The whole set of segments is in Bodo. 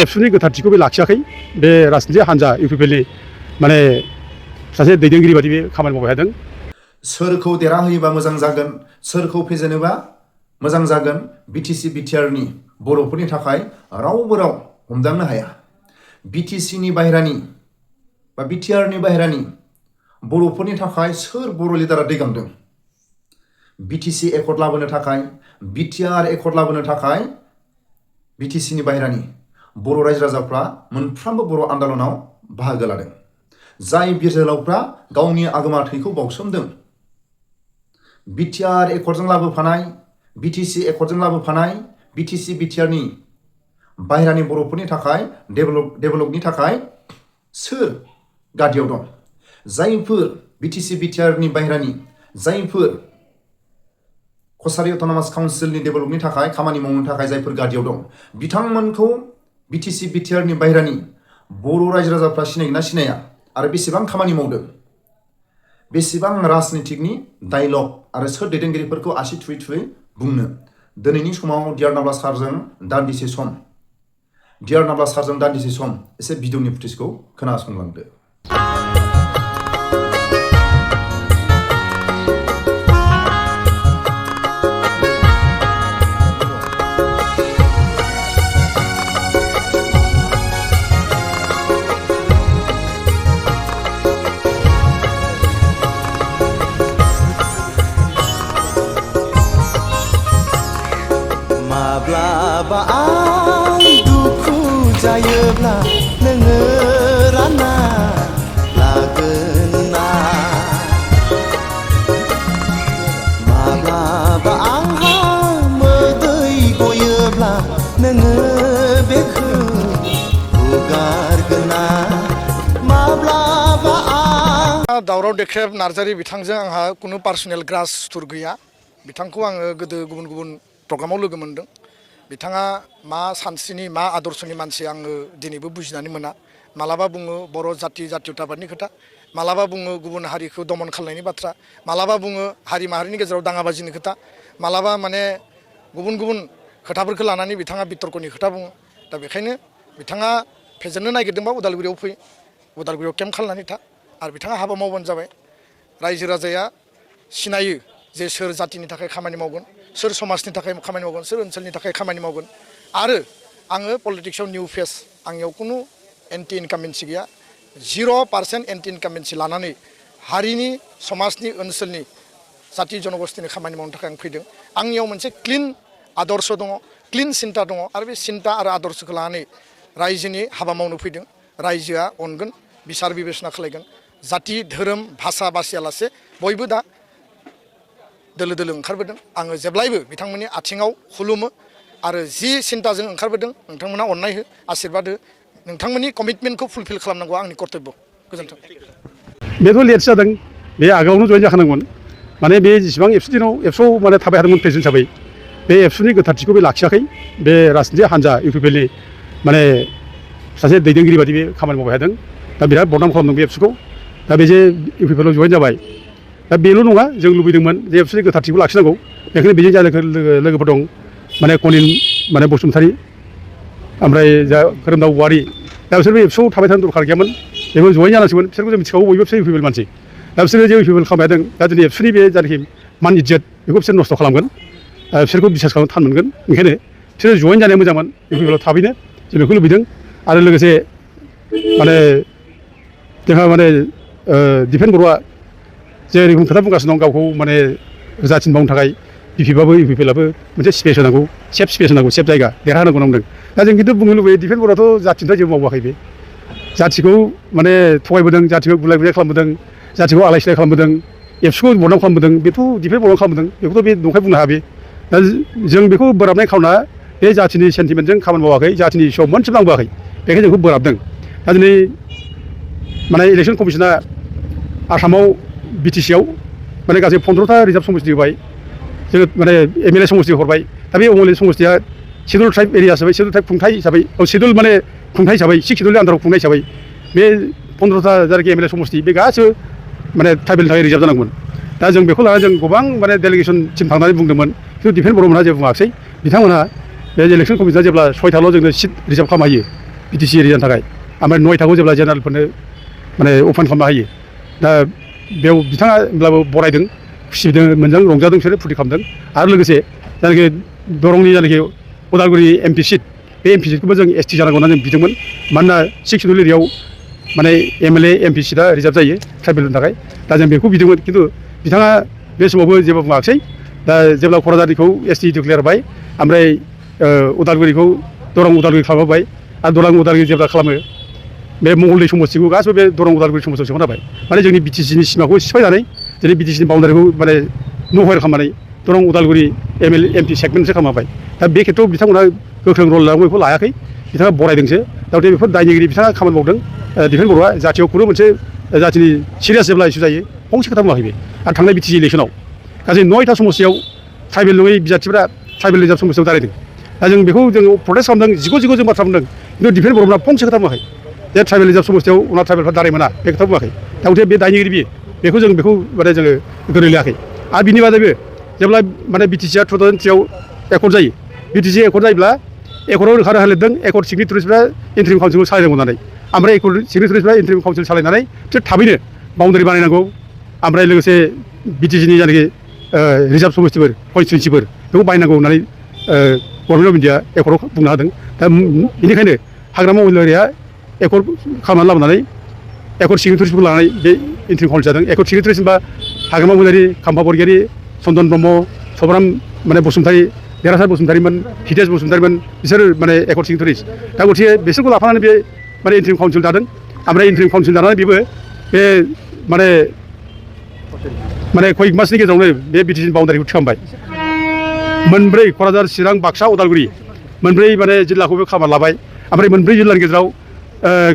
एबसुनि गोथारथिखौ बे लाखियाखै बे राजनिथि हान्जा इउपिपिएलनि माने सासे दैदेनगिरि बायदि बे खामानि मावबाय थादों। सोरखौ देरहाहोयोबा मोजां जागोन, सोरखौ फेजेनोबा मोजां जागोन, बिटिसि बिटिआरनि बर'फोरनि थाखाय रावबो राव हमदांनो हाया। बिटिसिनि बाहेरानि बा बिटिआरनि बाहेरानि बर'फोरनि थाखाय सोर बर' लिडारा दै गांदों? बिटिसि एकर्ड लाबोनो थाखाय, बिटिआर एकर्ड लाबोनो थाखाय बिटिसिनि बाहेरानि बर' रायजो राजाफ्रा मोनफ्रोमबो बर' आन्दलनाव बाहागो लादों। जाय बिर जोहोलावफ्रा गावनि आगोमा थैखौ बावसोमदों, बिटिआर एकर्डजों लाबोफानाय, बिटिसि एकर्डजों लाबोफानाय बिटिसि बिटिआरनि बाहेरानि बर'फोरनि थाखाय डेभेलपनि थाखाय सोर गादियाव दं? जायफोर बिटिसि बिटिआरनि बाहेरानि जायफोर कसारि अट'नमास काउन्सिलनि डेभेलपनि थाखाय खामानि मावनो थाखाय जायफोर गादियाव दं, बिथांमोनखौ बिटिसि बिटिआरनि बाहेरानि बर' रायजो राजाफ्रा सिनायगोन ना सिनाया? आरो बेसेबां खामानि मावदों? बेसेबां राजनितिकनि डायलग आरो सोर दैदेनगिरिफोरखौ आसि थुयै थुयै बुंनो? दिनैनि समाव डिआर नाब्ला सारजों दान्दिसे सम एसे भिडिअनि फुटेजखौ खोनासंलांदो। माब्लाबा आं दुखु जायोब्ला नोङो रानना लागोन ना? माब्लाबा आंहा मोदै गयोब्ला नोङो बेखौ हुगारगोन ना? माब्लाबा आं दावराव देख्रेब नार्जारि बिथांजों आंहा कुनु पार्सनेल ग्रास सुथुर गैया। बिथांखौ आङो गोदो गुबुन प्रग्रामाव लोगो मोनदों। बिथाङा मा सानस्रिनि मा आदर्शनि मानसि आङो दिनैबो बुजिनानै मोना। मालाबा बुङो बर' जातीयताबादनि खोथा, मालाबा बुङो गुबुन हारिखौ दमन खालामनायनि बाथ्रा, मालाबा बुङो हारि माहारिनि गेजेराव दाङाबाजिनि खोथा, मालाबा माने गुबुन खोथाफोरखौ लानानै बिथाङा बितर्कनि खोथा बुङो। दा बेखायनो बिथाङा फेजेननो नागिरदोंबा उदालगुरियाव फै, उदालगुरियाव केम्प खालामनानै था आरो बिथाङा हाबा मावबानो जाबाय। रायजो राजाया सिनायो जे सोर जातिनि थाखाय खामानि मावगोन, सोर समाजनि थाखाय खामानि मावगोन, सोर ओनसोलनि थाखाय खामानि मावगोन। आरो आङो पलिटिक्सआव निउ फेस, आंनियाव कुनु एन्टि इनकामेन्सि गैया। 0% एन्टि इनकामेन्सि लानानै हारिनि, समाजनि, ओनसोलनि, जाति जनगोष्ठीनि खामानि मावनो थाखाय आं फैदों। आंनियाव मोनसे क्लिन आदर्श दङ, क्लिन सिन्ता दङ आरो बे सिन्ता आरो आदर्शखौ लानानै रायजोनि हाबा मावनो फैदों। रायजोआ अनगोन, बिसार बिबेसना खालायगोन। जाति धोरोम भाषा बासियालासे बयबो दा दोलो दोलो ओंखारबोदों। आङो जेब्लायबो बिथांमोननि आथिङाव खुलुमो आरो जि सिन्ताजों ओंखारबोदों नोंथांमोना अननाय हो, आशीर्बाद हो। नोंथांमोननि कमिटमेन्टखौ फुलफिल खालामनांगौ आंनि कर्तब्य। गोजोन्थों। बेथ' लेट जादों, बे आगोलावनो जयेन जाखानांगौमोन। माने बे जेसेबां एबसुआव माने थाबाय थादोंमोन प्रेसिडेन्ट हिसाबै, बे एबसुनि गोथारथिखौ बे लाखियाखै बे राजनिथि हान्जा इउपिपिएलनि माने सासे दैदेनगिरि बायदि बे खामानि मावबाय थादों। दा बिराद बदनाम खालामदों बे एबसुखौ। दा बे जे इउपिपिएलआव जयेन जाबाय, दा बेल' नङा, जों लुबैदोंमोन जे एबसुनि गोथारथिखौ लाखिनांगौ। बेखायनो बेजों जा लोगोफोर दं, माने कनिन माने बसुमतारी, ओमफ्राय जा खोरोमदाव औवारी, दा बिसोर बे एबसुआव थाबाय थानो दरखार गैयामोन। बेबो जयेन जानांसिगोन। बिसोरखौ जों मिथिखागौ, बयबो बिसोर इउपिपिएल मानसि। दा बिसोरो जे इउपिपिएल खालामबाय थादों, दा दिनै एबसुनि बे जायनाखि मान इज्जत बेखौ बिसोर नस्थ' खालामगोन। बिसोरखौ बिसास खालामनो थान मोनगोन। ओंखायनो बिसोरो जयेन जानाया मोजांमोन इउपिपिएलआव थाबैनो, जों बेखौ लुबैदों। आरो लोगोसे माने जोंहा माने दिफेन बर'आ जे रोखोम खोथा बुंगासिनो दं, गावखौ माने जाथिनि मावनो थाखाय बिपिबाबो इउपिपिएलआबो मोनसे स्पेस होनांगौ, सेफ स्पेस होनांगौ, सेफ जायगा देरहानांगौ होनदों। दा जों खिन्थु बुंनो लुबैयो, दिफेन बर'आथ' जाथिनिफ्राय जेबो मावाखै। बे जाथिखौ माने थगायबोदों, जातिखौ गुलाय गुजाय खालामबोदों, जातिखौ आलाय सिलाय खालामबोदों, एबसुखौ बदनाम खालामबोदों। बेथ' दिफेन बर'आव खालामबोदों, बेखौथ' बे नंखाय बुंनो हाया। बे दा जों बेखौ बोराबनाय खावना बे जातिनि सेन्टिमेन्टजों खामानि मावाखै, जातिनि इस्युआव मोनसेबो नांबोआखै। बेखायनो जोंखौ बोराबदों। दा दिनै माने इलेक्सन कमिसना आसामाव बिटिसिआव माने गासै 15था रिजार्भ समस्ति होबाय। जोङो माने एमएलए समस्ति हरबाय। दा बे एमएलए समस्तिया शेड्युल ट्राइब एरिया हिसाबै, शेड्युल ट्राइब खुंथाइ हिसाबै, शेड्युल माने खुंथाइ हिसाबै, 6 शेड्युलनि आन्दाराव खुंनाय हिसाबै बे 15था जायनाखि एमएलए समस्ति बे गासिबो माने ट्राइबेलनि थाखाय रिजार्भ जानांगौमोन। दा जों बेखौ लानानै जों गोबां माने डेलिगेसनसिम थांनानै बुंदोंमोन, खिन्थु दिफेन बर'मोनहा जेबो बुङाखिसै। बिथांमोनहा बे इलेक्सन कमिसना जेब्ला 6थाल' जोंनो सिट रिजार्भ खालामनो हायो, BTC एरियानि थाखाय ओमफ्राय 9थाखौ जेब्ला जेनेरेलफोरनो माने अपेन खालामना होयो दा बेयाव बिथाङा होमब्लाबो बरायदों खुसिदों मोजां रंजादों बिसोरो फुरथि खालामदों आरो लोगोसे जायनाखि दरंनि जायनाखि उदालगुरि MP सिट बे MP सिटखौबो जों ST जानांगौ होनना जों बिदोंमोन मानोना 6 सिडुल एरियायाव माने MLA MP सिटआ रिजार्भ जायो ट्राइबेलनि थाखाय दा जों बेखौ बिदोंमोन खिन्थु बिथाङा बे समावबो जेबो बुङाखिसै दा जेब्ला क'क्राझारनिखौ ST डिक्लेयार होबाय ओमफ्राय उदालगुरिखौ दरं उदालगुरि खालामबाय आरो दरं उदालगुरि जेब्ला खालामो बे मंगलदै समस्तिखौ गासिबो बे दरं उदालगुरि समस्तियाव सोना होबाय माने जोंनि BTCनि सिमाखौ सिफायनानै दिनै BTCनि बाउन्डारिखौ माने नहयर खालामनानै दरं उदालगुरि MLA MP सेगमेन्टसो खालामबाय दा बे खेत्रआव बिथांमोना गोख्रों रल लानांगौ बेखौ लायाखै बिथाङा बरायदोंसो दा बेफोर दायनिगिरि बिथाङा खामानि मावदों दिफेन बर'आ जाथियाव खुनु मोनसे जाथिनि सिरियास जेब्ला इस्यु जायो फंसे खोथा बुङाखै बे आरो थांनाय BTC इलेक्सनाव गासै 9था समस्यायाव ट्राइबेल नङै बिजाथिफोरा ट्राइबेल रिजार्भ समस्यायाव दारायदों दा जों बेखौ जों प्रटेस्ट खालामदों जिगु जों बाथ्रा बुंदों खिन्थु दिफेन बर'फोरा फंसे खोथा बुङाखै जे ट्राइबेल रिजार्भ समस्यायाव उनाव ट्राइबेलफ्रा दाराय मोना बे खोथा बुङाखै दा गथे बे दायनिगिरि बियो बेखौ जों बेखौ माने जोङो गोरोलायाखै आरो बिनि बादैबो जेब्ला माने BTCआ 2003आव एकर्ड जायो BTC एकर्ड जायोब्ला एकर्डआव रोखा रोखा लिरदों एकर्ड सिगनेटारिसफ्रा इन्ट्रिम काउन्सिलखौ सालायनांगौ होननानै ओमफ्राय एकर्ड सिगनेटारिसफ्रा इन्ट्रिम काउन्सिल सालायनानै बिसोर थाबैनो बाउन्डारि बानायनांगौ ओमफ्राय लोगोसे BTCनि जायनाखि रिजार्भ समस्तिफोर कनस्टिटुवेन्सिफोर बेखौ बायनांगौ होननानै गभर्नमेन्ट अफ इन्डिया एकर्डआव बुंनो हादों दा बेनिखायनो हाग्रामा महिलारिया एकर्ड खालामनानै लाबोनानै एकर्ड सिगनेटारिसफोरखौ लानानै बे इन्ट्रिम काउन्सिल जादों एकर्ड सिगनेटारिस होनबा हाग्रामा महिलारि खाम्फा बरगयारि चन्दन ब्रह्म सब्राम माने बसुमतारी देरहासार बसुमतारीमोन हितेश बसुमतारीमोन बिसोर माने एकर्ड सिगनेटारिस दा गथिखे बिसोरखौ लाफानानै बे माने इन्ट्रिम काउन्सिल दादों ओमफ्राय इन्ट्रिम काउन्सिल दानानै बेबो बे माने कयेक मासनि गेजेरावनो बे BTCनि बाउन्डारिखौ थिखांबाय मोनब्रै क'क्राझार चिरां बाक्सा उदालगुरि मोनब्रै माने जिल्लाखौबो खामानि लाबाय ओमफ्राय मोनब्रै जिल्लानि गेजेराव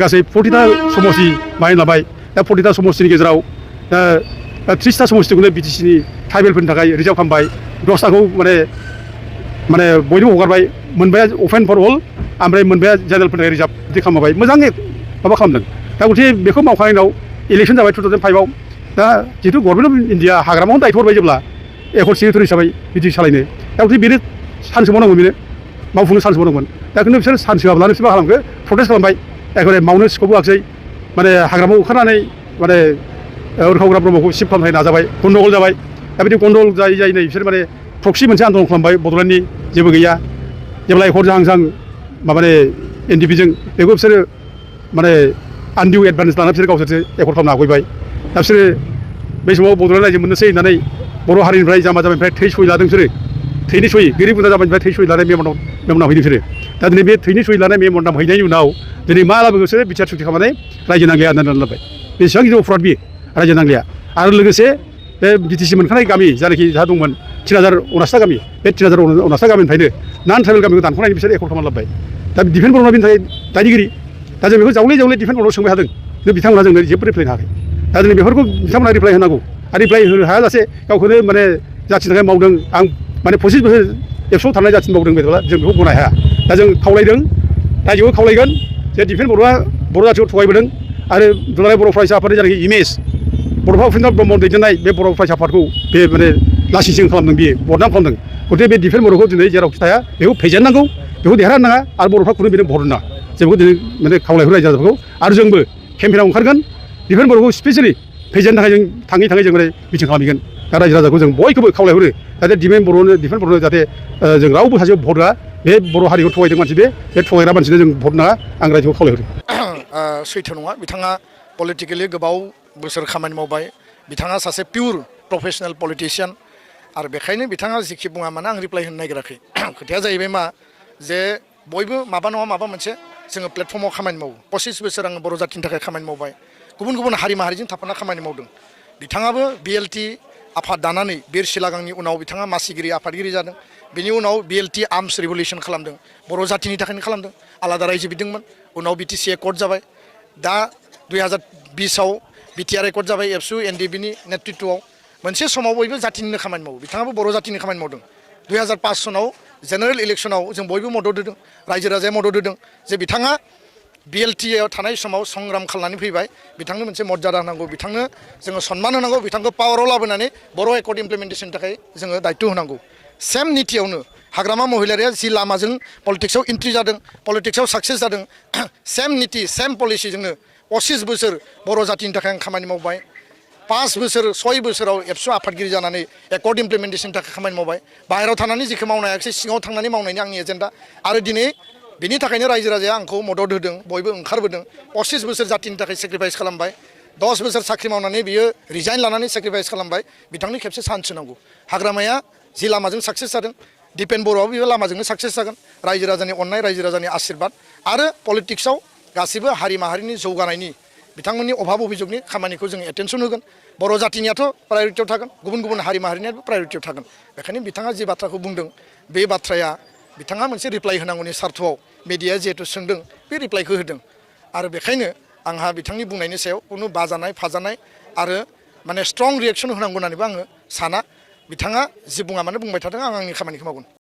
गासै 40टा समस्ति बाहायनो लाबाय दा 40टा समस्तिनि गेजेराव 30टा समस्तिखौनो BTCनि ट्राइबेलफोरनि थाखाय रिजार्भ खालामबाय 10टाखौ माने बयनोबो हगारबाय मोनबाया अपेन फर अल ओमफ्राय मोनबाया जेनेरेलफोरनि थाखाय रिजार्भ बिदि खालामबाय मोजाङै माबा खालामदों दा गथिखे बेखौ मावखांनायनि उनाव इलेक्सन जाबाय 2005आव दा जिहेतु गभर्नमेन्ट अफ इन्डिया हाग्रामायावनो दायथ' हरबाय जेब्ला एकर्ड सिगनेटारि हिसाबै BTC सालायनो दा गथिखे बेनो सान्स मावनांगौ बेनो मावफुंनो सान्स मावनांगौमोन दा खिन्थु बिसोर सान्स होआब्लानो बिसोर मा खालामखो प्रटेस्ट खालामबाय एकेबारे मावनो सिखौ होआखिसै माने हाग्रामायाव ओंखारनानै माने उरखावग्रा ब्रह्मखौ सिफ खालामनो थाखाय नाजाबाय गन्दगल जाबाय दा बिदि गन्दगल जायै नै बिसोर माने प्रक्सि मोनसे आन्दलन खालामबाय बड'लेण्डनि जेबो गैया जेब्ला एकर्ड जाहां माने NDPजों बेखौ बिसोरो माने आनडिउ एडभान्टेज लानानै बिसोर गावसोरसो एकर्ड खालामनो हागबाय दा बिसोरो बै समाव बड'लेण्ड रायजो मोननोसै होननानै बर' हारिनिफ्राय जाम्बा जाम्बिनिफ्राय थै सय लादों बिसोरो थैनि सय गोरिब गुन्द्रा जाम्बानिफ्राय थै सय लानाय मेमनाव हैदों बिसोरो दा दिनै बे थैनि सय लानाय मेमनाव हैनायनि उनाव दिनै मा लाबोगोन बिसोरो बिटिआर सुक्ति खालामनानै रायजो नांलाया होननानै लाबाय बेसेबां गिदिर अफराद बियो रायजो नांलाया आरो लोगोसे बे BTC मोनखानाय गामि जायनाखि जाहा दंमोन 3019टा गामि बे 3019टा गामिनिफ्रायनो नान ट्राइबेल गामिखौ दानख'नायनि बिसोर एकर्ड खालामना लाबाय दा दिफेन बर'आ बेनि थाखाय दायनिगिरि दा जों बेखौ जावले दिफेन बर'आव सोंबाय थादों खिन्थु बिथांमोना जोंनो जेबो रिप्लाय होनो हायाखै दा दिनै बेफोरखौ बिथांमोना रिप्लाय होनांगौ आरो रिप्लाय होनो हायाजासे गावखौनो माने जाथिनि थाखाय मावदों आं माने 25 बोसोर एबसुआव थानाय जाथिनि मावदों बेखौला जों बेखौ गनाय हाया दा जों खावलायदों रायजोआव खावलायगोन जे दिफेन बर'आ बर' जाथिखौ थगायबोदों आरो दुलाराय बर' फरायसा आफादनि जायनाखि इमेज बड'फा उपेन्द्र ब्रह्म दैदेननाय बे बर' फरायसा आफादखौ बे माने लासिंसिं खालामदों बियो बदनाम खालामदों गथिखे बे दिफेन बर'खौ दिनै जेरावखि थाया बेखौ फेजेननांगौ बेखौ देरहानो नाङा आरो बर'फ्रा खुनु बेनो भट नाङा जों बेखौ दिनै माने खावलायहो रायजो राजाफोरखौ आरो जोंबो केम्पेनाव ओंखारगोन दिफेन बर'खौ स्पेसियेलि फेजेननो थाखाय जों थाङै जों माने मिटिं खालामहैगोन दा रायजो राजाखौ जों बयखौबो खावलायहरो जाहाथे दिफेन बर'नो जाहाथे जों रावबो सासेयाव भट होआ बे बर' हारिखौ थगायदों मानसि बे थगायग्रा मानसिनो जों भट नाङा आं रायजोखौ खावलायहरो सैथो नङा बिथाङा पलिटिकेलि गोबाव बोसोर खामानि मावबाय बिथाङा सासे पिउर प्रफेसनेल पलिटिशियान आरो बेखायनो बिथाङा जिखि बुङा मानो आं रिप्लाय होनो नागिराखै खोथाया जाहैबाय मा जे बयबो माबा नङा माबा मोनसे जोङो प्लेटफर्माव खामानि मावो 25 बोसोर आङो बर' जाथिनि थाखाय खामानि मावबाय गुबुन हारि माहारिजों थाफाना खामानि मावदों बिथाङाबो BLT आफाद दानानै बिर सिलागांनि उनाव बिथाङा मासिगिरि आफादगिरि जादों बिनि उनाव BLT आर्मस रिभलिउसन खालामदों बर' जाथिनि थाखायनो खालामदों आलादा रायजो बिदोंमोन उनाव BTC एकर्ड जाबाय दा 2020आव BTR एकर्ड जाबाय एबसु NDPनि नेतृत्वआव मोनसे समाव बयबो जातिनिनो खामानि मावो बिथाङाबो बर' जातिनि खामानि मावदों 2005 सनाव जेनेरेल इलेक्सनाव जों बयबो मदद होदों रायजो राजाया मदद होदों जे बिथाङा BLTआव थानाय समाव संग्राम खालामनानै फैबाय बिथांनो मोनसे मर्यादा होनांगौ बिथांनो जोङो सन्मान होनांगौ बिथांखौ पावाराव लाबोनानै बर' एकर्ड इमप्लिमेन्टेसननि थाखाय जोङो दायित्व होनांगौ सेम नितियावनो हाग्रामा महिलारिया जि लामाजों पलिटिक्सआव एन्ट्रि जादों पलिटिक्सआव साक्सेस जादों सेम नीति सेम पलिसिजोंनो 25 बोसोर बर' जातिनि थाखाय आं खामानि मावबाय 5 बोसोर 6 बोसोराव एबसु आफादगिरि जानानै एकर्ड इमप्लिमेन्टेसननि थाखाय खामानि मावबाय बाहेरायाव थानानै जिखौ मावनो हायाखिसै सिङाव थांनानै मावनायनि आंनि एजेन्डा आरो दिनै बिनि थाखायनो रायजो राजाया आंखौ मदद होदों बयबो ओंखारबोदों 25 बोसोर जातिनि थाखाय सेक्रिफाइस खालामबाय 10 बोसोर साख्रि मावनानै बियो रिजाइन लानानै सेक्रिफाइस खालामबाय बिथांनि खेबसे चान्स होनांगौ हाग्रामाया जि लामाजों साक्सेस जादों दिपेन बर'आबो बे लामाजोंनो साक्सेस जागोन रायजो राजानि अननाय रायजो राजानि आशीर्बाद आरो पलिटिक्सआव गासिबो हारि माहारिनि जौगानायनि बिथांमोननि अभाब अभियोगनि खामानिखौ जों एटेनसन होगोन बर' जातिनियाथ' प्रायरिटियाव थागोन गुबुन गुबुन हारि माहारिनियाबो प्रायरिटियाव थागोन बेखायनो बिथाङा जि बाथ्राखौ बुंदों बे बाथ्राया बिथाङा मोनसे रिप्लाइ होनांगौनि सार्थआव मिडियाया जिहेतु सोंदों बे रिप्लाइखौ होदों आरो बेखायनो आंहा बिथांनि बुंनायनि सायाव खुनु बाजानाय फाजानाय आरो माने स्ट्रं रिएक्सन होनांगौ होननानैबो आङो साना बिथाङा जि बुङा मानो बुंबाय थादों आं आंनि खामानिखौ मावगोन